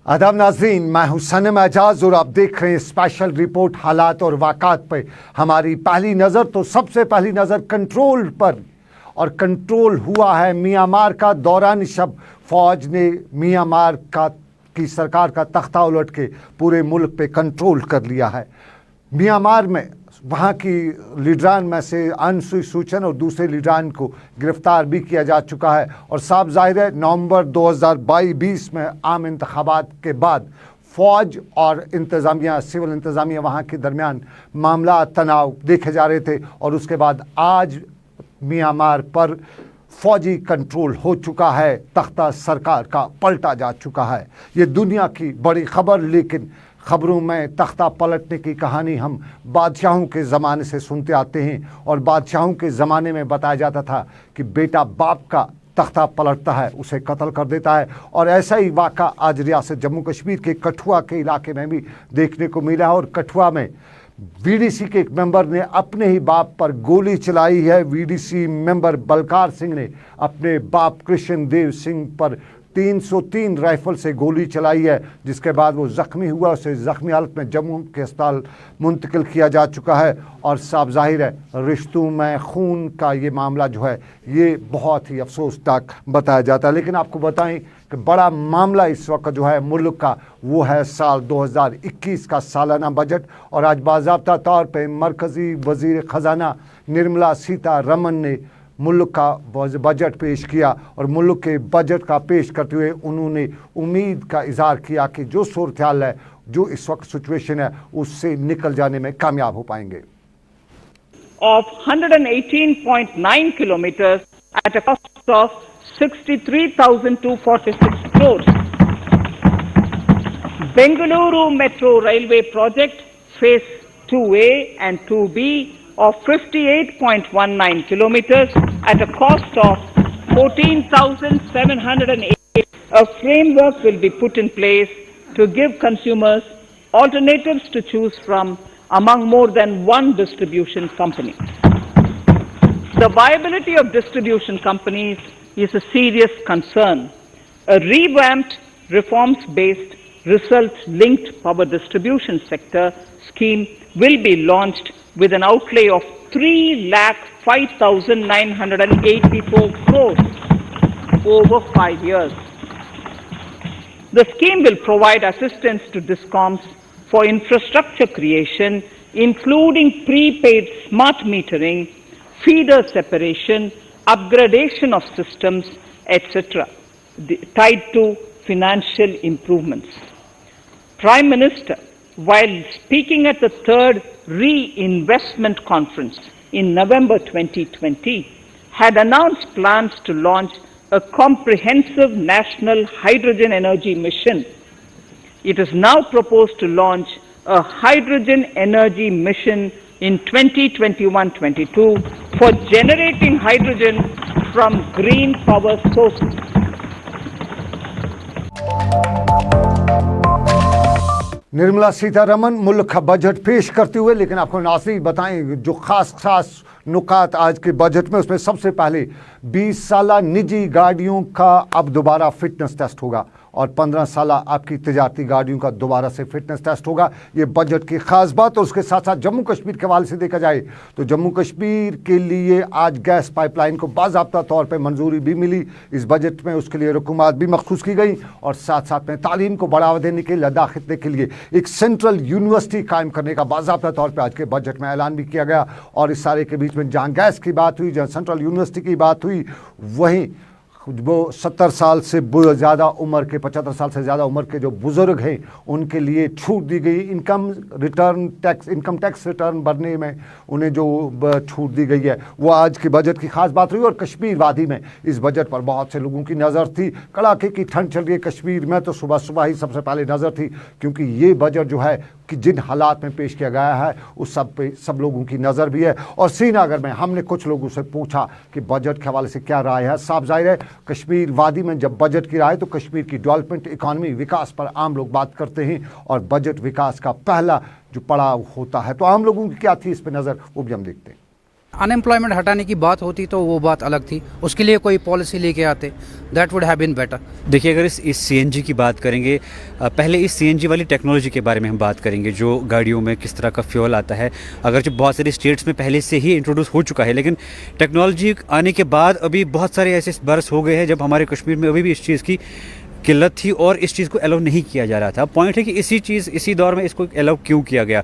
आदाब नाज़रीन, मैं हूं सनम एजाज और आप देख रहे हैं स्पेशल रिपोर्ट हालात और वाक़ात पे। हमारी पहली नज़र तो सबसे पहली नज़र कंट्रोल पर, और कंट्रोल हुआ है म्यांमार का। दौरान शब फ़ौज ने म्यांमार की सरकार का तख्ता उलट के पूरे मुल्क पे कंट्रोल कर लिया है। म्यांमार में वहाँ की लीडरान में से आंग सान सू की और दूसरे लीडरान को गिरफ्तार भी किया जा चुका है। और साफ जाहिर है नवंबर 2022 में आम इंतखाबात के बाद फ़ौज और इंतज़ामिया, सिविल इंतज़ामिया वहाँ के दरमियान मामला तनाव देखे जा रहे थे, और उसके बाद आज म्यांमार पर फ़ौजी कंट्रोल हो चुका है, तख्ता सरकार का पलटा जा चुका है। ये दुनिया की बड़ी खबर, लेकिन ख़बरों में तख्ता पलटने की कहानी हम बादशाहों के ज़माने से सुनते आते हैं, और बादशाहों के ज़माने में बताया जाता था कि बेटा बाप का तख्ता पलटता है, उसे कत्ल कर देता है। और ऐसा ही वाक़ा आज रियासत जम्मू कश्मीर के कठुआ के इलाके में भी देखने को मिला है। और कठुआ में वीडीसी के एक मेंबर ने अपने ही बाप पर गोली चलाई है। वीडीसी मेंबर बलकार सिंह ने अपने बाप कृष्ण देव सिंह पर 303 राइफल से गोली चलाई है, जिसके बाद वो ज़ख्मी हुआ। उसे ज़ख्मी हालत में जम्मू के अस्पताल मुंतकिल किया जा चुका है। और साफ जाहिर है रिश्तों में खून का ये मामला जो है ये बहुत ही अफसोसनाक बताया जाता है। लेकिन आपको बताएं कि बड़ा मामला इस वक्त जो है मुल्क का, वो है साल 2021 का सालाना बजट। और आज बाज़ाब्ता तौर पर मरकज़ी वज़ीर ख़ज़ाना निर्मला सीतारमण ने मुल्क का बजट पेश किया, और मुल्क के बजट का पेश करते हुए उन्होंने उम्मीद का इज़हार किया कि जो सूरत हाल है, जो इस वक्त सिचुएशन है, उससे निकल जाने में कामयाब हो पाएंगे। Of 118.9 kilometers at a cost of 63,246 crores. Bengaluru Metro Railway Project Phase 2A and 2B of 58.19 kilometers at a cost of 14,708. A framework will be put in place to give consumers alternatives to choose from among more than one distribution company. The viability of distribution companies is a serious concern. A revamped, reforms-based, result-linked power distribution sector scheme will be launched with an outlay of 3,05,984 crores over 5 years. The scheme will provide assistance to DISCOMs for infrastructure creation, including prepaid smart metering, feeder separation, upgradation of systems, etc., tied to financial improvements. Prime Minister, while speaking at the third Reinvestment Conference in November 2020, had announced plans to launch a comprehensive national hydrogen energy mission. It is now proposed to launch a hydrogen energy mission in 2021-22 for generating hydrogen from green power sources. Nirmala Sitharaman मुल्क का budget पेश करते हुए, लेकिन आपको नाज़रीन बताएं जो खास नुकात आज के बजट में, उसमें सबसे पहले 20 साला निजी गाड़ियों का अब दोबारा फिटनेस टेस्ट होगा, और 15 साला आपकी तजारती गाड़ियों का दोबारा से फिटनेस टेस्ट होगा। ये बजट की खास बात। और उसके साथ साथ जम्मू कश्मीर के हवाले से देखा जाए तो जम्मू कश्मीर के लिए आज गैस पाइपलाइन को बाज़ाब्ता तौर पर मंजूरी भी मिली इस बजट में, उसके लिए रकूमात भी मखसूस की गई। और साथ साथ में तालीम को बढ़ावा देने के लिए, लद्दाख खित्ते के लिए एक सेंट्रल यूनिवर्सिटी कायम करने का बाज़ाब्ता तौर पर आज के बजट में ऐलान भी किया गया। और इस सारे के बीच में जहाँ गैस की बात हुई, जहाँ सेंट्रल यूनिवर्सिटी की बात हुई, वहीं वो 70 साल से ज़्यादा उम्र के, 75 साल से ज़्यादा उम्र के जो बुज़ुर्ग हैं उनके लिए छूट दी गई। इनकम टैक्स रिटर्न भरने में उन्हें जो छूट दी गई है, वो आज के बजट की खास बात हुई। और कश्मीर वादी में इस बजट पर बहुत से लोगों की नज़र थी। कड़ाके की ठंड चल रही है कश्मीर में, तो सुबह ही सबसे पहले नज़र थी, क्योंकि ये बजट जो है कि जिन हालात में पेश किया गया है उस सब पे सब लोगों की नज़र भी है। और श्रीनगर में हमने कुछ लोगों से पूछा कि बजट के हवाले से क्या राय है। साफ जाहिर है कश्मीर वादी में जब बजट की राय तो कश्मीर की डेवलपमेंट, इकॉनमी, विकास पर आम लोग बात करते हैं, और बजट विकास का पहला जो पड़ाव होता है। तो आम लोगों की क्या थी इस पर नज़र, वो भी हम देखते हैं। अनएम्प्लॉयमेंट हटाने की बात होती तो वो बात अलग थी, उसके लिए कोई पॉलिसी लेके आते, that would have been better. देखिए, अगर इस सीएनजी की बात करेंगे, पहले इस सीएनजी वाली टेक्नोलॉजी के बारे में हम बात करेंगे, जो गाड़ियों में किस तरह का फ्यूल आता है। अगर जो बहुत सारे स्टेट्स में पहले से ही इंट्रोड्यूस हो चुका है, लेकिन टेक्नोलॉजी आने के बाद अभी बहुत सारे ऐसे बरस हो गए हैं जब हमारे कश्मीर में अभी भी इस चीज़ की किल्लत थी और इस चीज़ को अलाउ नहीं किया जा रहा था। पॉइंट है कि इसी दौर में इसको अलाउ क्यों किया गया।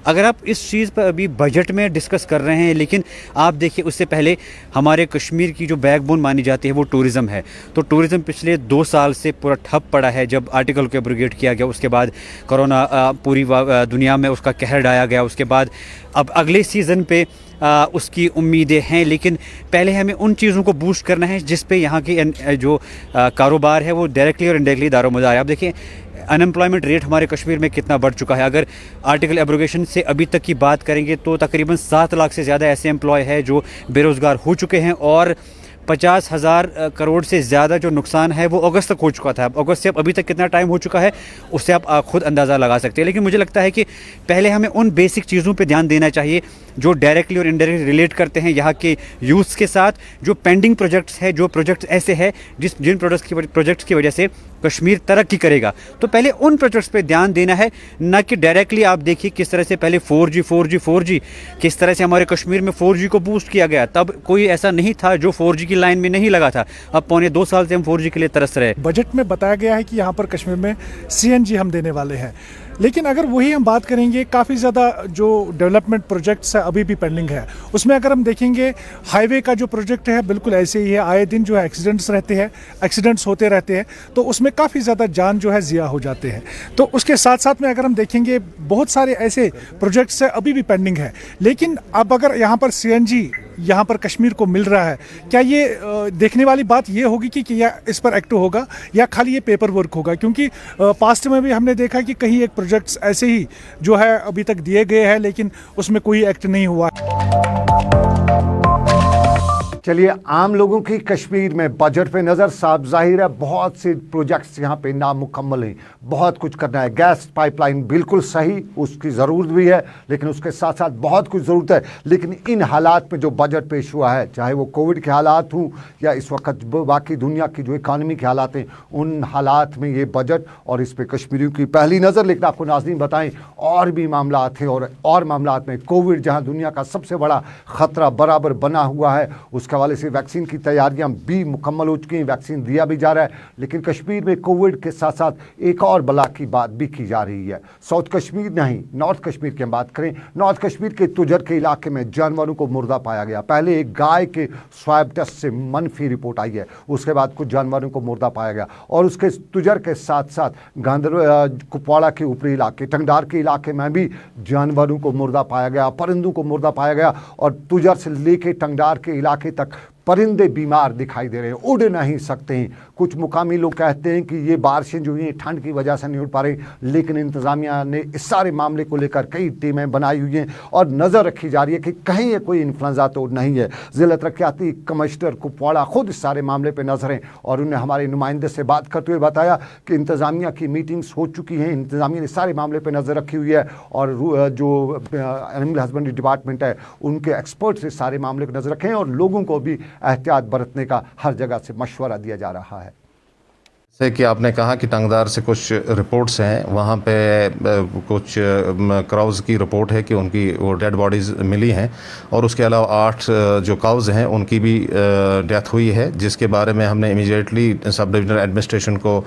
अगर आप इस चीज़ पर अभी बजट में डिस्कस कर रहे हैं, लेकिन आप देखिए उससे पहले हमारे कश्मीर की जो बैकबोन मानी जाती है वो टूरिज़्म है। तो टूरिज़्म पिछले 2 साल से पूरा ठप पड़ा है। जब आर्टिकल को एब्रोगेट किया गया, उसके बाद कोरोना पूरी दुनिया में उसका कहर ढाया गया, उसके बाद अब अगले सीज़न पे उसकी उम्मीदें हैं, लेकिन पहले हमें उन चीज़ों को बूस्ट करना है जिस पे यहाँ की जो कारोबार है वो डायरेक्टली और इनडायरेक्टली दारोमदार है। आप देखिए अनएम्प्लॉयमेंट रेट हमारे कश्मीर में कितना बढ़ चुका है। अगर आर्टिकल एब्रोगेशन से अभी तक की बात करेंगे तो तकरीबन 7 लाख से ज़्यादा ऐसे एम्प्लॉय है जो बेरोज़गार हो चुके हैं और 50,000 करोड़ से ज़्यादा जो नुकसान है वो अगस्त तक हो चुका था। अगस्त से अब अभी तक कितना टाइम हो चुका है उससे आप खुद अंदाज़ा लगा सकते हैं। लेकिन मुझे लगता है कि पहले हमें उन बेसिक चीज़ों पे ध्यान देना चाहिए जो डायरेक्टली और इनडायरेक्टली रिलेट करते हैं यहाँ के यूथ्स के साथ। जो पेंडिंग प्रोजेक्ट्स है, जो प्रोजेक्ट्स ऐसे हैं जिन प्रोजेक्ट्स की वजह से कश्मीर तरक्की करेगा, तो पहले उन प्रोजेक्ट्स पे ध्यान देना है, न कि डायरेक्टली। आप देखिए किस तरह से पहले 4G किस तरह से हमारे कश्मीर में 4G को बूस्ट किया गया। तब कोई ऐसा नहीं था जो 4G की लाइन में नहीं लगा था। अब पौने 2 साल से हम 4G के लिए तरस रहे। बजट में बताया गया है कि यहाँ पर कश्मीर में CNG हम देने वाले हैं, लेकिन अगर वही हम बात करेंगे, काफ़ी ज़्यादा जो डेवलपमेंट प्रोजेक्ट्स है अभी भी पेंडिंग है। उसमें अगर हम देखेंगे हाईवे का जो प्रोजेक्ट है बिल्कुल ऐसे ही है। आए दिन जो है एक्सीडेंट्स होते रहते हैं, तो उसमें काफ़ी ज़्यादा जान जो है ज़िया हो जाते हैं। तो उसके साथ साथ में अगर हम देखेंगे बहुत सारे ऐसे प्रोजेक्ट्स है अभी भी पेंडिंग है। लेकिन अब अगर यहाँ पर CNG यहाँ पर कश्मीर को मिल रहा है, क्या ये देखने वाली बात ये होगी कि या इस पर एक्ट होगा या खाली ये पेपर वर्क होगा? क्योंकि पास्ट में भी हमने देखा कि कहीं एक प्रोजेक्ट्स ऐसे ही जो है अभी तक दिए गए हैं लेकिन उसमें कोई एक्ट नहीं हुआ। चलिए, आम लोगों की कश्मीर में बजट पे नज़र। साफ जाहिर है बहुत से प्रोजेक्ट्स यहाँ पे नामुकम्मल हैं, बहुत कुछ करना है। गैस पाइपलाइन बिल्कुल सही, उसकी ज़रूरत भी है, लेकिन उसके साथ साथ बहुत कुछ ज़रूरत है। लेकिन इन हालात में जो बजट पेश हुआ है, चाहे वो कोविड के हालात हों या इस वक्त बाकी दुनिया की जो इकानमी के हालात हैं, उन हालात में ये बजट और इस पर कश्मीरियों की पहली नज़र। लेकिन आपको नाज़रीन बताएं और भी मामला थे और मामलात में कोविड जहाँ दुनिया का सबसे बड़ा ख़तरा बराबर बना हुआ है, उसके हवाले से वैक्सीन की तैयारियां भी मुकम्मल हो चुकी हैं, वैक्सीन दिया भी जा रहा है। लेकिन कश्मीर में कोविड के साथ साथ एक और बला की बात भी की जा रही है। साउथ कश्मीर नहीं, नॉर्थ कश्मीर की हम बात करें। नॉर्थ कश्मीर के तुजर के इलाके में जानवरों को मुर्दा पाया गया। पहले एक गाय के स्वैब टेस्ट से मनफी रिपोर्ट आई है, उसके बाद कुछ जानवरों को मुर्दा पाया गया। और उसके तुजर के साथ साथ कुपवाड़ा के ऊपरी इलाके, टंगडार के इलाके में भी जानवरों को मुर्दा पाया गया, परिंदों को मुर्दा पाया गया। और तुजर से लेके टंगडार के इलाके तक परिंदे बीमार दिखाई दे रहे हैं, उड़ नहीं सकते हैं। कुछ मुकामी लोग कहते हैं कि ये बारिशें जो हैं ठंड की वजह से नहीं उड़ पा रही, लेकिन इंतज़ामिया ने इस सारे मामले को लेकर कई टीमें बनाई हुई हैं और नज़र रखी जा रही है कि कहीं ये कोई इन्फ्लुएंजा तो नहीं है। ज़िला तरक्याती कमिश्नर कुपवाड़ा खुद इस सारे मामले पर नजर हैं और उन्हें हमारे नुमाइंदे से बात करते हुए बताया कि इंतज़ामिया की मीटिंग्स हो चुकी हैं, इंतज़ामिया ने सारे मामले पर नज़र रखी हुई है और जो एनिमल हस्बेंड्री डिपार्टमेंट है उनके एक्सपर्ट से सारे मामले पर नजर रखें और लोगों को भी एहतियात बरतने का हर जगह से मशवरा दिया जा रहा है। जैसे कि आपने कहा कि टंगदार से कुछ रिपोर्ट्स हैं, वहाँ पे कुछ क्राउज़ की रिपोर्ट है कि उनकी वो डेड बॉडीज़ मिली हैं और उसके अलावा 8 जो काउज़ हैं उनकी भी डेथ हुई है, जिसके बारे में हमने इमीडिएटली सब डिविजनल एडमिनिस्ट्रेशन को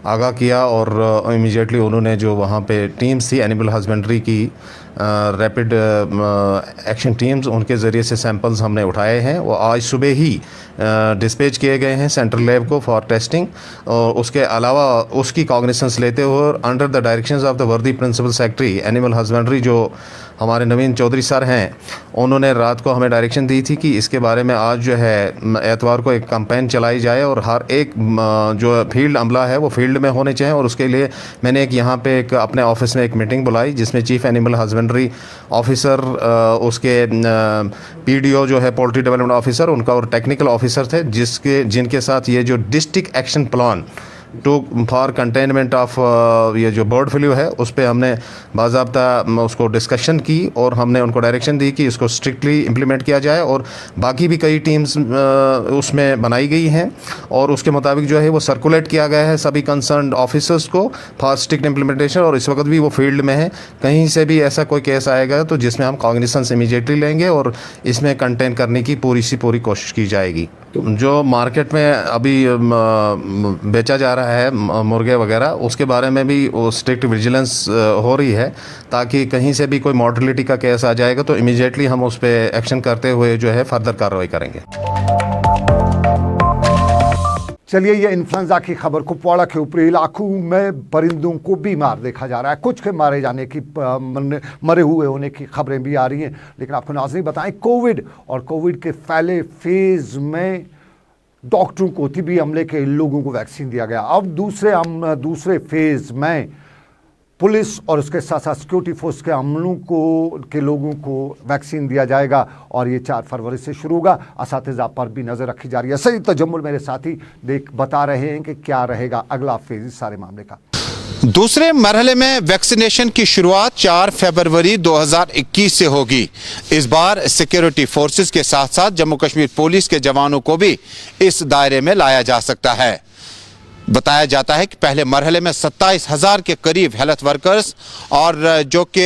आगाह किया और इमीडिएटली उन्होंने जो वहाँ पे टीम्स थी एनिमल हस्बेंड्री की रैपिड एक्शन टीम्स, उनके ज़रिए से सैंपल्स हमने उठाए हैं। वो आज सुबह ही डिस्पैच किए गए हैं सेंट्रल लैब को फॉर टेस्टिंग। और उसके अलावा उसकी कॉग्निसेंस लेते हुए under the directions of the वर्दी प्रिंसिपल सेक्रेटरी एनिमल हस्बेंड्री जो हमारे नवीन चौधरी सर हैं, उन्होंने रात को हमें डायरेक्शन दी थी कि इसके बारे में आज जो है एतवार को एक कैंपेन चलाई जाए और हर एक जो फील्ड अमला है वो फील्ड में होने चाहिए। और उसके लिए मैंने एक यहाँ पे एक अपने ऑफिस में एक मीटिंग बुलाई जिसमें चीफ एनिमल हस्बेंड्री ऑफिसर, उसके PDO जो है पोल्ट्री डेवलपमेंट ऑफिसर, उनका और टेक्निकल ऑफिसर थे जिनके साथ ये जो district action plan for containment of ये जो बर्ड फ्लू है उस पर हमने बाज़ाब्ता उसको डिस्कशन की और हमने उनको डायरेक्शन दी कि इसको स्ट्रिक्टली इम्प्लीमेंट किया जाए, और बाकी भी कई टीम्स उसमें बनाई गई हैं और उसके मुताबिक जो है वो सर्कुलेट किया गया है सभी कंसर्न्ड ऑफिसर्स को फॉर स्ट्रिक्ट इम्प्लीमेंटेशन। और इस वक्त भी वो फील्ड में है। कहीं से भी ऐसा कोई केस आएगा तो जिसमें हम कॉग्निसेंस इमीडिएटली लेंगे और इसमें कंटेन करने की पूरी कोशिश की जाएगी। जो मार्केट में अभी बेचा जा रहा है मुर्गे वगैरह, उसके बारे में भी वो स्ट्रिक्ट विजिलेंस हो रही है, ताकि कहीं से भी कोई मॉर्टलिटी का केस आ जाएगा तो इमीडिएटली हम उस पर एक्शन करते हुए जो है फर्दर कार्रवाई करेंगे। चलिए, ये इन्फ्लुएंजा की खबर, कुपवाड़ा के ऊपरी इलाकों में परिंदों को बीमार देखा जा रहा है। कुछ के मारे जाने की मरे हुए होने की खबरें भी आ रही हैं। लेकिन आपको नाज़रीन बताएं, कोविड के फैले फेज में डॉक्टरों को तिब्बी अमले के लोगों को वैक्सीन दिया गया। अब दूसरे फेज में पुलिस और उसके साथ साथ सिक्योरिटी फोर्स के अमलों के लोगों को वैक्सीन दिया जाएगा और ये 4 फरवरी से शुरू होगा। असातिज़ा पर भी नज़र रखी जा रही है। सही तजम्मुल मेरे साथी बता रहे हैं कि क्या रहेगा अगला फेज इस सारे मामले का। दूसरे मरहले में वैक्सीनेशन की शुरुआत 4 फरवरी 2021 से होगी। इस बार सिक्योरिटी फोर्सेस के साथ साथ जम्मू कश्मीर पुलिस के जवानों को भी इस दायरे में लाया जा सकता है। बताया जाता है कि पहले मरहले में 27,000 के करीब हेल्थ वर्कर्स और जो कि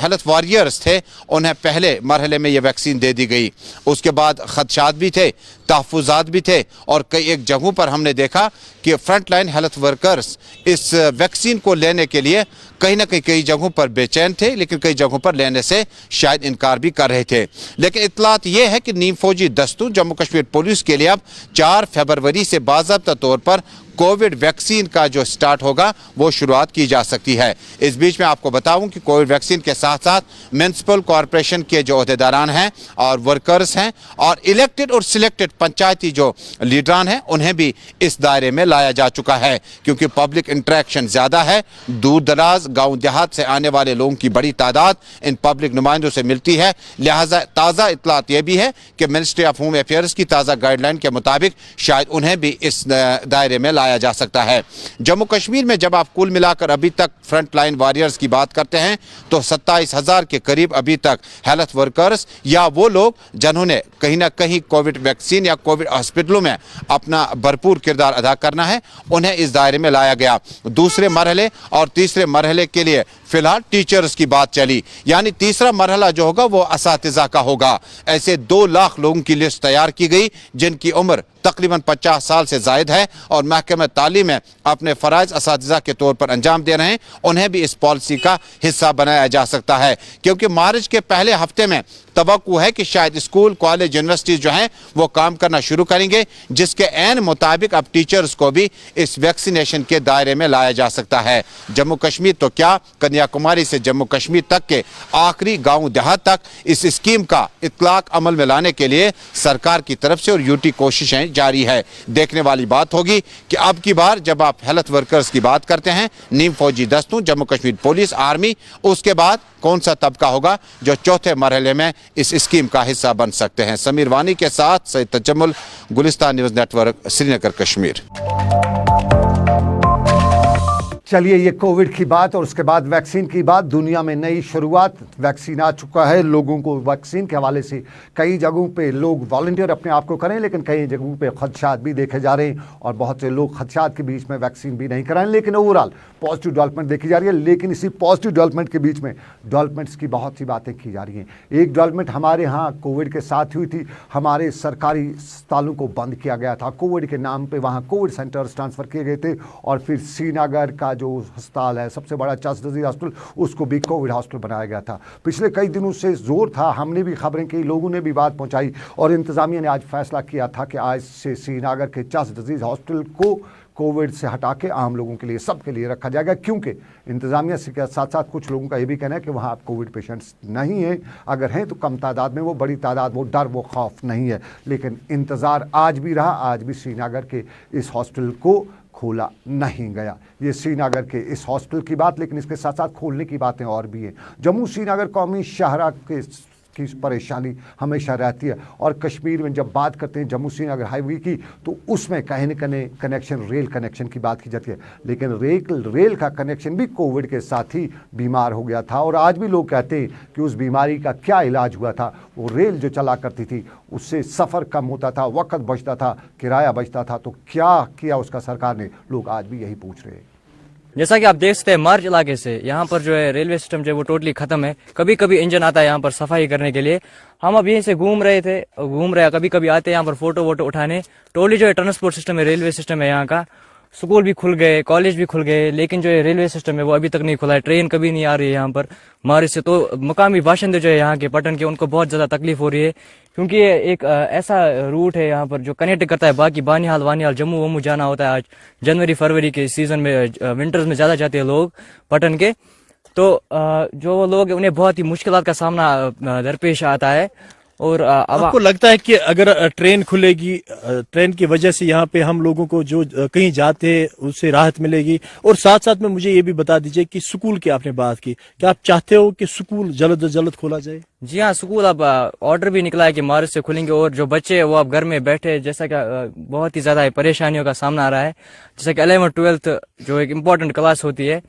हेल्थ वॉरियर्स थे उन्हें पहले मरहले में यह वैक्सीन दे दी गई। उसके बाद खदशात भी थे, तहफ़्फ़ुज़ात भी थे और कई एक जगहों पर हमने देखा कि फ्रंट लाइन हेल्थ वर्कर्स इस वैक्सीन को लेने के लिए कहीं ना कई जगहों पर बेचैन थे, लेकिन कई जगहों पर लेने से शायद इनकार भी कर रहे थे। लेकिन इत्तलात यह है कि नीम फौजी दस्तों जम्मू कश्मीर पुलिस के लिए अब 4 फरवरी से बाज़ाब्ता तौर पर कोविड वैक्सीन का जो स्टार्ट होगा वो शुरुआत की जा सकती है। इस बीच में आपको बताऊं कि कोविड वैक्सीन के साथ साथ म्युनिसिपल कॉरपोरेशन के जो अहदेदारान हैं और वर्कर्स हैं और इलेक्टेड और सिलेक्टेड पंचायती जो लीडरान हैं उन्हें भी इस दायरे में लाया जा चुका है, क्योंकि पब्लिक इंटरेक्शन ज़्यादा है। दूर दराज गाँव देहात से आने वाले लोगों की बड़ी तादाद इन पब्लिक नुमाइंदों से मिलती है। लिहाजा ताज़ा इत्तलात यह भी है कि मिनिस्ट्री ऑफ होम अफेयर्स की ताज़ा गाइडलाइन के मुताबिक शायद उन्हें भी इस दायरे में लाया जा सकता है। जम्मू कश्मीर में जब आप कुल मिलाकर अभी तक फ्रंट लाइन वॉरियर्स की बात करते हैं तो 27,000 के करीब अभी तक हेल्थ वर्कर्स या वो लोग जिन्होंने कहीं ना कहीं कोविड वैक्सीन या कोविड हॉस्पिटलों में अपना भरपूर किरदार अदा करना है, उन्हें इस दायरे में लाया गया। दूसरे मरहले और तीसरे मरहले के लिए फिलहाल टीचर्स की बात चली, यानी तीसरा मरहला जो होगा वो असातिज़ा का होगा। ऐसे 2 लाख लोगों की लिस्ट तैयार की गई जिनकी उम्र तकरीबन 50 साल से जायद है और महकमा तालीम में अपने फ़राइज़ असातिज़ा के तौर पर अंजाम दे रहे हैं। उन्हें भी इस पॉलिसी का हिस्सा बनाया जा सकता है, क्योंकि मार्च के पहले हफ्ते में तवक्कु है कि शायद स्कूल कॉलेज यूनिवर्सिटीज़ जो हैं वो काम करना शुरू करेंगे, जिसके ऐन मुताबिक अब टीचर्स को भी इस वैक्सीनेशन के दायरे में लाया जा सकता है। जम्मू कश्मीर तो क्या, कन्याकुमारी से जम्मू कश्मीर तक के आखिरी गाँव देहात तक इस स्कीम का इतलाक अमल में लाने के लिए सरकार की तरफ से और यूटी कोशिशें जारी है। देखने वाली बात होगी कि अब की बार जब आप हेल्थ वर्कर्स की बात करते हैं, नीम फौजी दस्तों, जम्मू कश्मीर पुलिस, आर्मी, उसके बाद कौन सा तबका होगा जो चौथे मरहले में इस स्कीम का हिस्सा बन सकते हैं। समीर वानी के साथ सईद तजम्मुल, गुलिस्तान न्यूज़ नेटवर्क, श्रीनगर, कश्मीर। चलिए, ये कोविड की बात और उसके बाद वैक्सीन की बात। दुनिया में नई शुरुआत, वैक्सीन आ चुका है। लोगों को वैक्सीन के हवाले से कई जगहों पे लोग वॉलंटियर अपने आप को करें, लेकिन कई जगहों पे खदशात भी देखे जा रहे हैं और बहुत से लोग खदशात के बीच में वैक्सीन भी नहीं कराएं। लेकिन ओवरऑल पॉजिटिव डेवलपमेंट देखी जा रही है। लेकिन इसी पॉजिटिव डेवलपमेंट के बीच में डेवलपमेंट्स की बहुत सी बातें की जा रही हैं। एक डेवलपमेंट हमारे यहाँ कोविड के साथ हुई थी। हमारे सरकारी अस्पतालों को बंद किया गया था कोविड के नाम पे, वहाँ कोविड सेंटर्स ट्रांसफ़र किए गए थे और फिर श्रीनगर का जो अस्पताल है, सबसे बड़ा चस्ट डिजीज हॉस्पिटल, उसको भी कोविड हॉस्पिटल बनाया गया था। पिछले कई दिनों से जोर था, हमने भी खबरें की, लोगों ने भी बात पहुंचाई और इंतज़ामिया ने आज फैसला किया था कि आज से श्रीनगर के चस्ट डिजीज हॉस्पिटल को कोविड से हटा के आम लोगों के लिए, सबके लिए रखा जाएगा। क्योंकि इंतज़ामिया के साथ साथ कुछ लोगों का ये भी कहना है कि वहाँ कोविड पेशेंट्स नहीं हैं, अगर हैं तो कम तादाद में, वो बड़ी तादाद, वो डर, वो खौफ नहीं है। लेकिन इंतज़ार आज भी रहा, आज भी श्रीनगर के इस हॉस्पिटल को खोला नहीं गया। ये श्रीनगर के इस हॉस्पिटल की बात, लेकिन इसके साथ साथ खोलने की बातें और भी हैं। जम्मू श्रीनगर कौमी शाहराह के की परेशानी हमेशा रहती है। और कश्मीर में जब बात करते हैं जम्मू श्रीनगर हाईवे की, तो उसमें कहीं न कहीं कनेक्शन, रेल कनेक्शन की बात की जाती है, लेकिन रेल का कनेक्शन भी कोविड के साथ ही बीमार हो गया था। और आज भी लोग कहते हैं कि उस बीमारी का क्या इलाज हुआ था। वो रेल जो चला करती थी उससे सफ़र कम होता था, वक्त बचता था, किराया बचता था, तो क्या किया उसका सरकार ने, लोग आज भी यही पूछ रहे हैं। जैसा कि आप देख सकते हैं मार्च इलाके से यहाँ पर जो है रेलवे सिस्टम जो है वो टोटली खत्म है। कभी कभी इंजन आता है यहाँ पर सफाई करने के लिए। हम अब यहीं से घूम रहे कभी कभी आते हैं यहाँ पर फोटो वोटो उठाने। टोटली जो है ट्रांसपोर्ट सिस्टम है, रेलवे सिस्टम है यहाँ का। स्कूल भी खुल गए, कॉलेज भी खुल गए, लेकिन जो है रेलवे सिस्टम है वो अभी तक नहीं खुला है। ट्रेन कभी नहीं आ रही है यहाँ पर मार्च से। तो मुकामी बाशिंदे जो है यहाँ के पटन के, उनको बहुत ज्यादा तकलीफ हो रही है, क्योंकि ये एक ऐसा रूट है यहाँ पर जो कनेक्ट करता है बाकी बानिहाल वानिहाल जम्मू वम्मू जाना होता है। आज जनवरी फरवरी के सीजन में, विंटर्स में ज्यादा जाते हैं लोग पटन के, तो जो लोग उन्हें बहुत ही मुश्किलात का सामना दरपेश आता है। और अब आपको लगता है कि अगर ट्रेन खुलेगी, ट्रेन की वजह से यहाँ पे हम लोगों को जो कहीं जाते हैं उससे राहत मिलेगी? और साथ साथ में मुझे ये भी बता दीजिए कि स्कूल की आपने बात की, क्या आप चाहते हो कि स्कूल जल्द से जल्द खोला जाए? जी हाँ, स्कूल अब ऑर्डर भी निकला है कि मार्च से खुलेंगे। और जो बच्चे हैं वो अब घर में बैठे, जैसा कि बहुत ही ज्यादा परेशानियों का सामना आ रहा है, जैसा कि 11th-12th जो एक इम्पोर्टेंट क्लास होती है।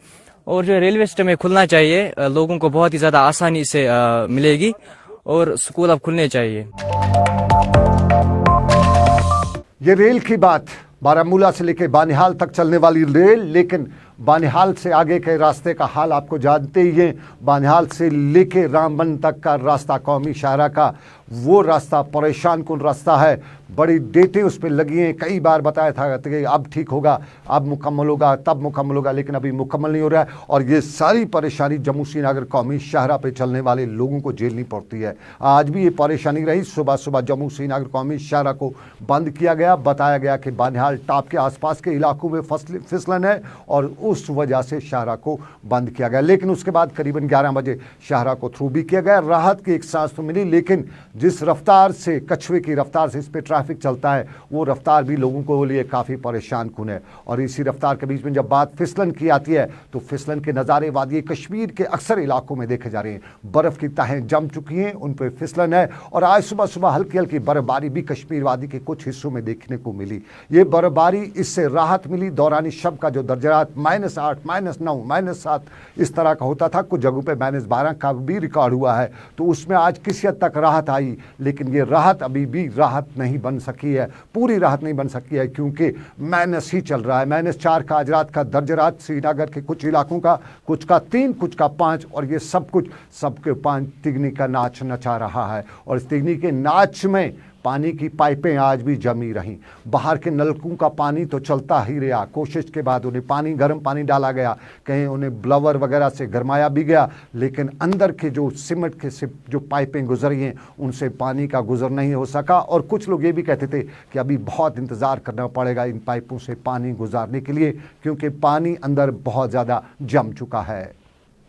और जो रेलवे सिस्टम में खुलना चाहिए, लोगों को बहुत ही ज्यादा आसानी से मिलेगी, और स्कूल अब खुलने चाहिए। ये रेल की बात, बारामूला से लेकर बानिहाल तक चलने वाली रेल, लेकिन बानिहाल से आगे के रास्ते का हाल आपको जानते ही हैं। बानिहाल से लेके रामबन तक का रास्ता, कौमी शाहरा का वो रास्ता परेशान कुन रास्ता है। बड़ी डेटें उस पर लगी हैं, कई बार बताया था कि अब ठीक होगा, अब मुकम्मल होगा, तब मुकम्मल होगा, लेकिन अभी मुकम्मल नहीं हो रहा है। और ये सारी परेशानी जम्मू श्रीनगर कौमी शाहरा पे चलने वाले लोगों को झेलनी पड़ती है। आज भी ये परेशानी रही। सुबह सुबह जम्मू श्रीनगर कौमी शाहरा को बंद किया गया, बताया गया कि बानिहाल टाप के आसपास के इलाकों में फिसलन है और उस वजह से शाहरा को बंद किया गया। लेकिन उसके बाद करीबन 11 बजे शाहरा को थ्रू भी किया गया। राहत की एक सांस तो मिली, लेकिन जिस रफ्तार से, कछुए की रफ्तार से इस पर ट्रैफिक चलता है, वो रफ्तार भी लोगों को लिए काफ़ी परेशान कुन है। और इसी रफ्तार के बीच में जब बात फिसलन की आती है, तो फिसलन के नज़ारे वादी कश्मीर के अक्सर इलाकों में देखे जा रहे हैं। बर्फ़ की तहें जम चुकी हैं, उन पर फिसलन है। और आज सुबह सुबह हल्की हल्की बर्फबारी भी कश्मीर वादी के कुछ हिस्सों में देखने को मिली। ये बर्फबारी, इससे राहत मिली। दौरानी शब का जो दर्जात -8, -9, -7 इस तरह का होता था, कुछ जगहों पे -12 का भी रिकॉर्ड हुआ है, तो उसमें आज किसी हद तक राहत आई। लेकिन ये राहत अभी भी राहत नहीं बन सकी है, पूरी राहत नहीं बन सकी है, क्योंकि माइनस ही चल रहा है। -4 का आज रात का दर्जरात श्रीनगर के कुछ इलाकों का, कुछ का 3, कुछ का 5, और ये सब कुछ सबके 5 तिगनी का नाच नचा रहा है। और इस तिगनी के नाच में पानी की पाइपें आज भी जमी रहीं। बाहर के नलकों का पानी तो चलता ही रहा। कोशिश के बाद उन्हें पानी, गर्म पानी डाला गया, कहीं उन्हें ब्लवर वगैरह से गरमाया भी गया, लेकिन अंदर के जो सीमेंट के से जो पाइपें गुजरी हैं, उनसे पानी का गुजर नहीं हो सका। और कुछ लोग ये भी कहते थे कि अभी बहुत इंतज़ार करना पड़ेगा इन पाइपों से पानी गुजारने के लिए, क्योंकि पानी अंदर बहुत ज़्यादा जम चुका है।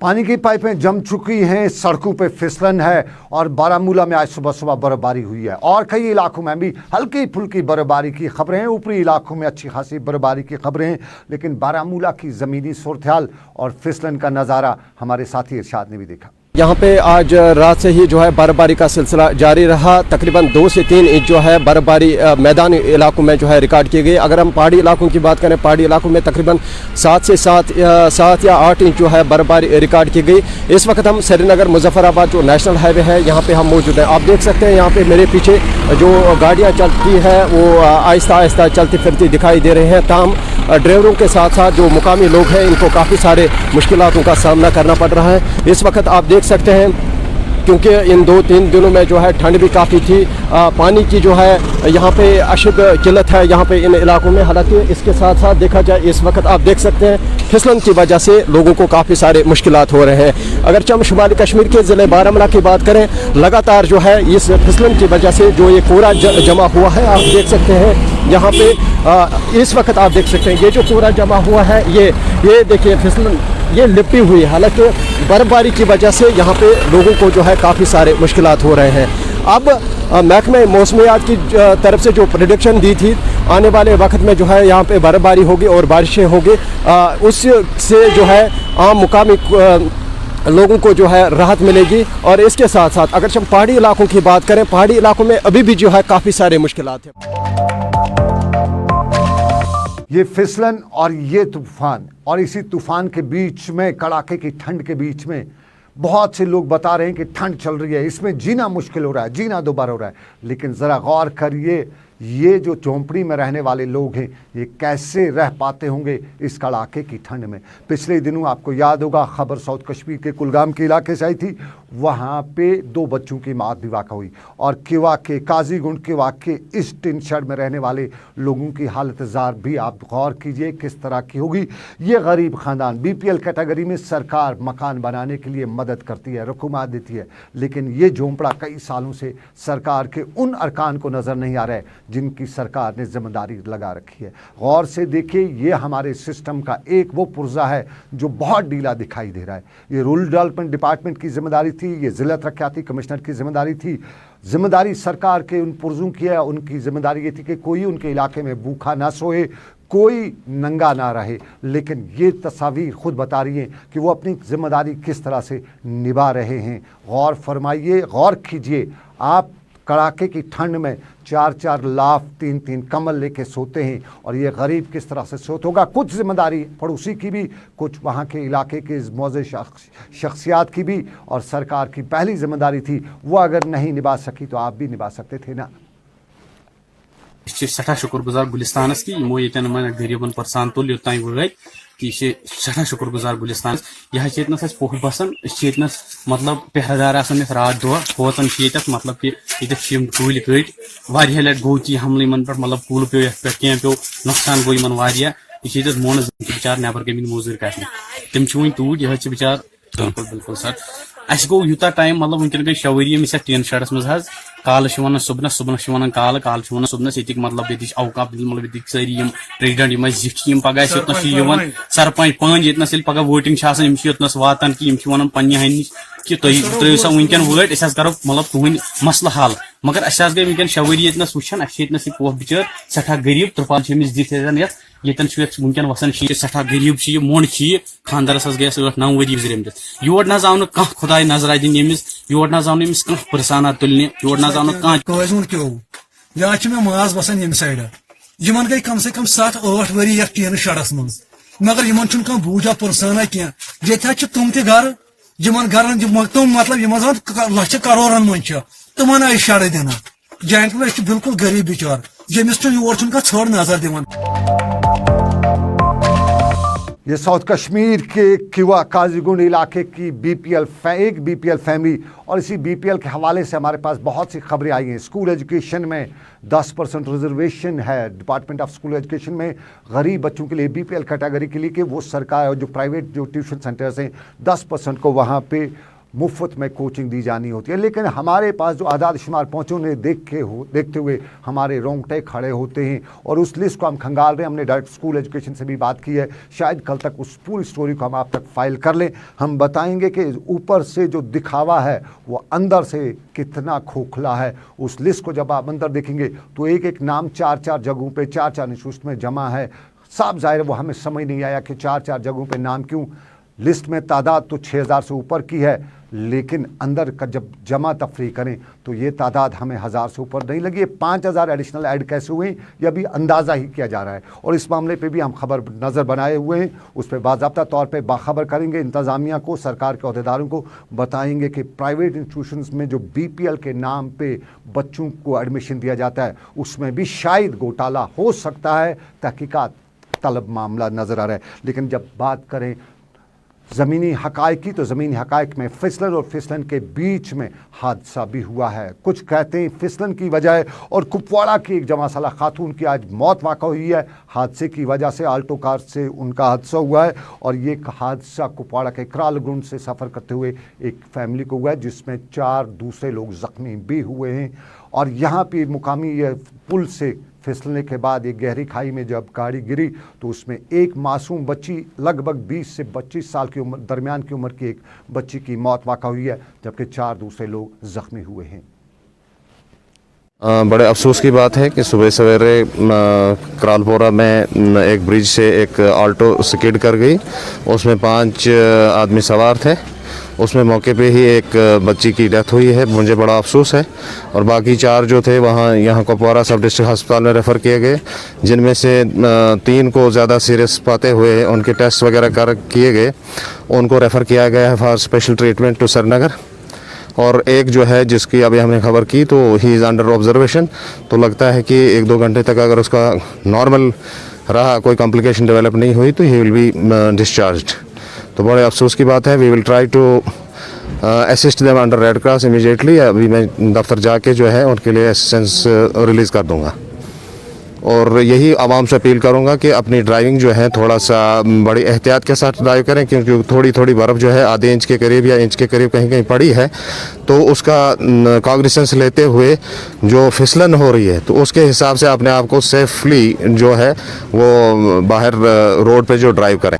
पानी की पाइपें जम चुकी हैं, सड़कों पे फिसलन है। और बारामूला में आज सुबह सुबह बर्फबारी हुई है, और कई इलाकों में भी हल्की फुल्की बर्फबारी की खबरें हैं। ऊपरी इलाकों में अच्छी खासी बर्फबारी की खबरें हैं, लेकिन बारामूला की ज़मीनी सूरत-ए-हाल और फिसलन का नज़ारा हमारे साथी इरशाद ने भी देखा। यहाँ पे आज रात से ही जो है बर्फबारी का सिलसिला जारी रहा। तकरीबन 2 से 3 इंच जो है बर्फबारी मैदानी इलाकों में जो है रिकॉर्ड की गई। अगर हम पहाड़ी इलाकों की बात करें, पहाड़ी इलाकों में तकरीबन 7 या 8 इंच जो है बर्फबारी रिकॉर्ड की गई। इस वक्त हम श्रीनगर मुजफ्फराबाद जो नेशनल हाईवे है, यहाँ पे हम मौजूद हैं। आप देख सकते हैं यहाँ पे मेरे पीछे जो गाड़ियाँ चलती है वो आहिस्ता आहिस्ता चलती फिरती दिखाई दे रही हैं। ताहम ड्राइवरों के साथ साथ जो मुकामी लोग हैं, इनको काफ़ी सारे मुश्किलातों का सामना करना पड़ रहा है। इस वक्त आप देख सकते हैं, क्योंकि इन 2-3 दिनों में जो है ठंड भी काफ़ी थी, पानी की जो है यहाँ पे अशद किल्लत है यहाँ पे इन इलाकों में। हालांकि इसके साथ साथ देखा जाए, इस वक्त आप देख सकते हैं फिसलन की वजह से लोगों को काफ़ी सारे मुश्किलात हो रहे हैं। अगर हम शुमाली कश्मीर के ज़िले बारामूला की बात करें, लगातार जो है इस फिसलन की वजह से जो ये कोहरा जमा हुआ है, आप देख सकते हैं यहाँ पे इस वक्त आप देख सकते हैं ये जो कोहरा जमा हुआ है, ये देखिए फिसलन ये लिपटी हुई है। हालांकि बर्फबारी की वजह से यहाँ पे लोगों को जो है काफ़ी सारे मुश्किलात हो रहे हैं। अब महकमे मौसमियात की तरफ से जो प्रेडिक्शन दी थी, आने वाले वक्त में जो है यहाँ पे बर्फबारी होगी और बारिशें होगी, उससे जो है आम मुकामी लोगों को जो है राहत मिलेगी। और इसके साथ साथ अगर हम पहाड़ी इलाकों की बात करें, पहाड़ी इलाकों में अभी भी जो है काफ़ी सारे मुश्किलात हैं। ये फिसलन और ये तूफान, और इसी तूफान के बीच में, कड़ाके की ठंड के बीच में, बहुत से लोग बता रहे हैं कि ठंड चल रही है, इसमें जीना मुश्किल हो रहा है, जीना दोबारा हो रहा है। लेकिन ज़रा गौर करिए, ये जो झोंपड़ी में रहने वाले लोग हैं, ये कैसे रह पाते होंगे इस कड़ाके की ठंड में। पिछले दिनों आपको याद होगा, खबर साउथ कश्मीर के कुलगाम के इलाके से आई थी। वहाँ पे 2 बच्चों की मौत भी वाक़ हुई, और किवा के काजीगुंड किवा के इस टिन शेड में रहने वाले लोगों की हालत ज़ार भी आप गौर कीजिए किस तरह की होगी। ये गरीब ख़ानदान, BPL कैटेगरी में सरकार मकान बनाने के लिए मदद करती है, रकूमात देती है, लेकिन ये झोंपड़ा कई सालों से सरकार के उन अरकान को नज़र नहीं आ रहा है जिनकी सरकार ने जिम्मेदारी लगा रखी है। गौर से देखिए, ये हमारे सिस्टम का एक वो पुर्जा है जो बहुत ढीला दिखाई दे रहा है। ये रूरल डेवलपमेंट डिपार्टमेंट की जिम्मेदारी थी, ये ज़िला तरक्याती कमिश्नर की जिम्मेदारी थी। जिम्मेदारी सरकार के उन पुर्जों की है, उनकी जिम्मेदारी ये थी कि कोई उनके इलाके में भूखा ना सोए, कोई नंगा ना रहे। लेकिन ये तस्वीर खुद बता रही हैं कि वो अपनी जिम्मेदारी किस तरह से निभा रहे हैं। गौर फरमाइए, गौर कीजिए, आप कड़ाके की ठंड में 4-4 लाफ 3-3 कम्बल लेके सोते हैं, और ये गरीब किस तरह से सोता होगा। कुछ जिम्मेदारी पड़ोसी की भी, कुछ वहाँ के इलाके के मौज़े शख्सियात की भी, और सरकार की पहली जिम्मेदारी थी, वो अगर नहीं निभा सकी तो आप भी निभा सकते थे ना। सठा शुक्रगुजार गुलिस्तानस की यमो यन मन गरीबन पर सान तुल योतान वत कि सठा शुक्रगुजार गुलिस्तान यह पोह बसान मतलब पहरेदार रात दह होचन मतलब कि कुल कट वारिया लट गो कि हमल इन पे मतलब कुल पे क्या पे नुकसान गो इन यह मोन बिचार नबर गई मजूर कर तम वन तूट यह बिचार बिल्कुल बिल्कुल सर अस गो यूता टाइम मतलब वनकन गई 6 वरी यम टीन शेडस मज काल सुबनस सुबनस काल काल सुबनस ये मतलब ये अवकाफ मतलब ये सारी प्रेसिडेंट जिम पगह सरपंच पान ये पगह वोटिंग योतनस वातान कि वन पन्ने हन नश कि त्रो सा वनकन वोट करो मतलब तुहद मसल हल मगर अस गई वनकन 6 वरी ये वुचान अस पोह बिचार सठा गरीब त्रिपाल दित यन वनकन वसान सठा गरीब मोन खानदारस गए 8-9 वरी गुजरम योर ना आव कह खुदाय नजर दिन यमिस योर ना आव नमिस कह पुरसाना तुलने योर ना आव क्यों या माज बसान यम साइड इन गई कम से कम 7-8 वरी ये टीन शड़स मज मगर इन कह बूझा पुरसाना क्या ये तुम घर जिन घर तुम मतलब लक्ष करोड़न मन तुमन आई शड़ दिन जॉइंट बिल्कुल गरीब बिचार यमिस योर छोड़ नजर दिवान। ये साउथ कश्मीर के किवा काजीगुंड इलाके की एक BPL फैमिली, और इसी BPL के हवाले से हमारे पास बहुत सी खबरें आई हैं। स्कूल एजुकेशन में 10% रिजर्वेशन है डिपार्टमेंट ऑफ स्कूल एजुकेशन में गरीब बच्चों के लिए, BPL कैटेगरी के लिए, कि वो सरकार और जो प्राइवेट जो ट्यूशन सेंटर्स हैं 10% को वहाँ पे मुफ्त में कोचिंग दी जानी होती है। लेकिन हमारे पास जो आदाद शुमार पहुँचे उन्हें देखते हुए हमारे रोंगटे खड़े होते हैं, और उस लिस्ट को हम खंगाल रहे हैं। हमने डायरेक्ट स्कूल एजुकेशन से भी बात की है, शायद कल तक उस पूरी स्टोरी को हम आप तक फाइल कर लें। हम बताएंगे कि ऊपर से जो दिखावा है वो अंदर से कितना खोखला है। उस लिस्ट को जब आप अंदर देखेंगे तो एक एक नाम 4-4 जगहों पर 4-4 इंस्टीट्यूट में जमा है। साफ जाहिर है वो हमें समझ नहीं आया कि 4-4 जगहों पर नाम क्यों। लिस्ट में तादाद तो 6000 से ऊपर की है, लेकिन अंदर का जब जमा तफरी करें तो ये तादाद हमें 1000 से ऊपर नहीं लगी। 5000 एडिशनल ऐड कैसे हुए यह भी अंदाज़ा ही किया जा रहा है, और इस मामले पे भी हम खबर नज़र बनाए हुए हैं, उस पर बाज़ाब्ता तौर पे बाखबर करेंगे। इंतज़ामिया को, सरकार के अहदेदारों को बताएंगे कि प्राइवेट इंस्टीट्यूशंस में जो BPL के नाम पे बच्चों को एडमिशन दिया जाता है उसमें भी शायद घोटाला हो सकता है। तहकीकात तलब मामला नज़र आ रहा है। लेकिन जब बात करें ज़मीनी हक़ाइक़ की, तो ज़मीनी हक़ाइक़ में फिसलन और फिसलन के बीच में हादसा भी हुआ है। कुछ कहते हैं फिसलन की वजह है, और कुपवाड़ा की एक जमा साला खातून की आज मौत वाक़ हुई है हादसे की वजह से। आल्टो कार से उनका हादसा हुआ है, और ये हादसा कुपवाड़ा के क्रालगुंड से सफ़र करते हुए एक फैमिली को हुआ है, जिसमें 4 दूसरे लोग ज़ख्मी भी हुए हैं। और यहाँ पे मुकामी ये पुल से फिसलने के बाद एक गहरी खाई में जब गाड़ी गिरी तो उसमें एक मासूम बच्ची, लगभग 20 से 25 साल की उम्र दरमियान की उम्र की एक बच्ची की मौत वाक़ हुई है, जबकि 4 दूसरे लोग ज़ख्मी हुए हैं। बड़े अफसोस की बात है कि सुबह सवेरे करालपोरा में एक ब्रिज से एक ऑल्टो स्किड कर गई। उसमें 5 आदमी सवार थे, उसमें मौके पे ही एक बच्ची की डेथ हुई है, मुझे बड़ा अफसोस है। और बाकी 4 जो थे वहाँ यहाँ कुपवाड़ा सब डिस्ट्रिक्ट अस्पताल में रेफ़र किए गए, जिनमें से 3 को ज़्यादा सीरियस पाते हुए उनके टेस्ट वगैरह किए गए, उनको रेफ़र किया गया है for special treatment to Srinagar. और एक जो है जिसकी अभी हमने खबर की तो ही इज़ अंडर ऑब्जर्वेशन, तो लगता है कि 1-2 घंटे तक अगर उसका नॉर्मल रहा, कोई कॉम्प्लिकेशन डेवलप नहीं हुई तो ही विल बी डिस्चार्ज्ड। तो बड़े अफसोस की बात है। We will try to assist them under Red Cross immediately. अभी मैं दफ्तर जाके जो है उनके लिए असिस्टेंस रिलीज़ कर दूँगा। और यही आवाम से अपील करूंगा कि अपनी ड्राइविंग जो है थोड़ा सा बड़ी एहतियात के साथ ड्राइव करें, क्योंकि थोड़ी थोड़ी बर्फ़ जो है आधे इंच के करीब या इंच के करीब कहीं कहीं पड़ी है, तो उसका कॉग्निसेंस लेते हुए जो फिसलन हो रही है तो उसके हिसाब से अपने आप को सेफली जो है वो बाहर रोड पे जो ड्राइव करें।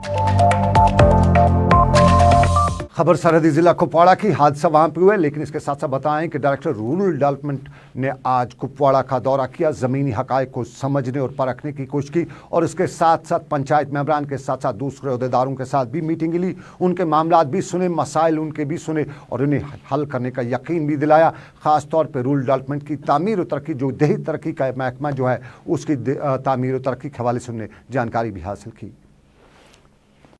खबर सरहदी जिला कुपवाड़ा की। हादसा वहाँ पे हुआ, लेकिन इसके साथ साथ बताएं कि डायरेक्टर रूरल डेवलपमेंट ने आज कुपवाड़ा का दौरा किया, ज़मीनी हक़ाइक़ को समझने और परखने की कोशिश की और इसके साथ साथ पंचायत मेंबरान के साथ साथ दूसरे अहदेदारों के साथ भी मीटिंग ली, उनके मामलात भी सुने, मसाइल उनके भी सुने और उन्हें हल करने का यकीन भी दिलाया। ख़ास तौर पर रूरल डेवलपमेंट की तामीर और तरक्की, जो देही तरक्की का महकमा जो है उसकी तामीर और तरक्की के हवाले से उन्हें जानकारी भी हासिल की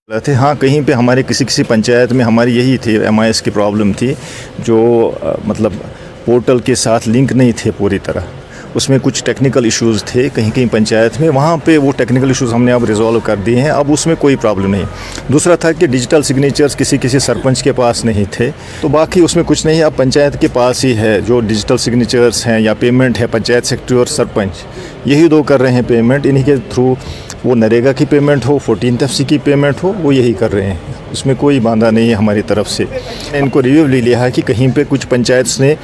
थे। हाँ, कहीं पे हमारे किसी पंचायत में हमारी यही थी, MIS की प्रॉब्लम थी, जो मतलब पोर्टल के साथ लिंक नहीं थे पूरी तरह, उसमें कुछ टेक्निकल इश्यूज़ थे कहीं पंचायत में। वहाँ पे वो टेक्निकल इश्यूज़ हमने अब रिजॉल्व कर दिए हैं, अब उसमें कोई प्रॉब्लम नहीं। दूसरा था कि डिजिटल सिग्नेचर्स किसी सरपंच के पास नहीं थे, तो बाकी उसमें कुछ नहीं, अब पंचायत के पास ही है जो डिजिटल सिग्नेचर्स हैं या पेमेंट है। पंचायत सेक्रेटरी और सरपंच यही 2 कर रहे हैं पेमेंट, इन्हीं के थ्रू वो नरेगा की पेमेंट हो, 14th FC की पेमेंट हो, वो यही कर रहे हैं, उसमें कोई बाधा नहीं है हमारी तरफ से। इनको रिव्यू ले लिया है कि कहीं पे कुछ पंचायत ने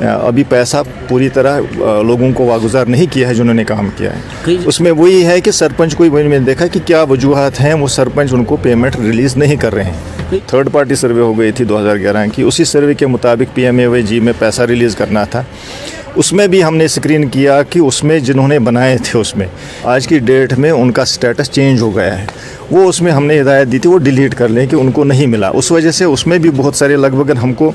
अभी पैसा पूरी तरह लोगों को वागुजार नहीं किया है जिन्होंने काम किया है। उसमें वही है कि सरपंच को मैंने देखा कि क्या वजूहत हैं, वो सरपंच उनको पेमेंट रिलीज़ नहीं कर रहे हैं। 3rd पार्टी सर्वे हो गई थी 2011 की, उसी सर्वे के मुताबिक PMAY में पैसा रिलीज़ करना था। उसमें भी हमने स्क्रीन किया कि उसमें जिन्होंने बनाए थे उसमें आज की डेट में उनका स्टेटस चेंज हो गया है, वो उसमें हमने हिदायत दी थी वो डिलीट कर लें कि उनको नहीं मिला। उस वजह से उसमें भी बहुत सारे लगभग हमको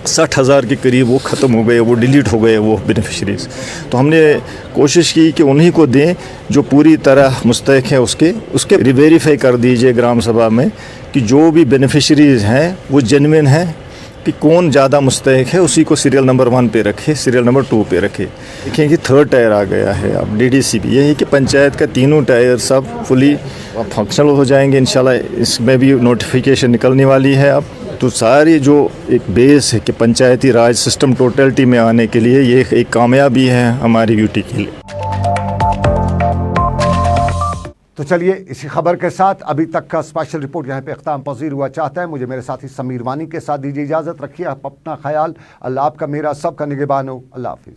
60,000 के करीब वो ख़त्म हो गए, वो डिलीट हो गए वो बेनिफिशरीज़। तो हमने कोशिश की कि उन्हीं को दें जो पूरी तरह मुस्तहिक है, उसके रिवेरीफाई कर दीजिए ग्राम सभा में कि जो भी बेनिफिशरीज़ हैं वो जेन्युइन हैं, कि कौन ज़्यादा मुस्तहिक है उसी को सीरियल नंबर 1 पे रखे, सीरियल नंबर 2 पे रखे। देखें कि 3rd टायर आ गया है अब DDC भी, यही कि पंचायत का 3 टायर सब फुली फंक्शनल हो जाएंगे इंशाल्लाह। इसमें भी नोटिफिकेशन निकलने वाली है अब। तो सारी जो एक बेस है कि पंचायती राज सिस्टम टोटलिटी में आने के लिए ये एक कामयाबी है हमारी UT के लिए। तो चलिए इसी खबर के साथ अभी तक का स्पेशल रिपोर्ट यहाँ पे इख्ताम पजीर हुआ चाहता है। मुझे मेरे साथी समीर वानी के साथ दीजिए इजाज़त, रखिए आप अपना ख्याल। अल्लाह आपका मेरा सबका निगहबान हो। अल्लाह हाफिज़।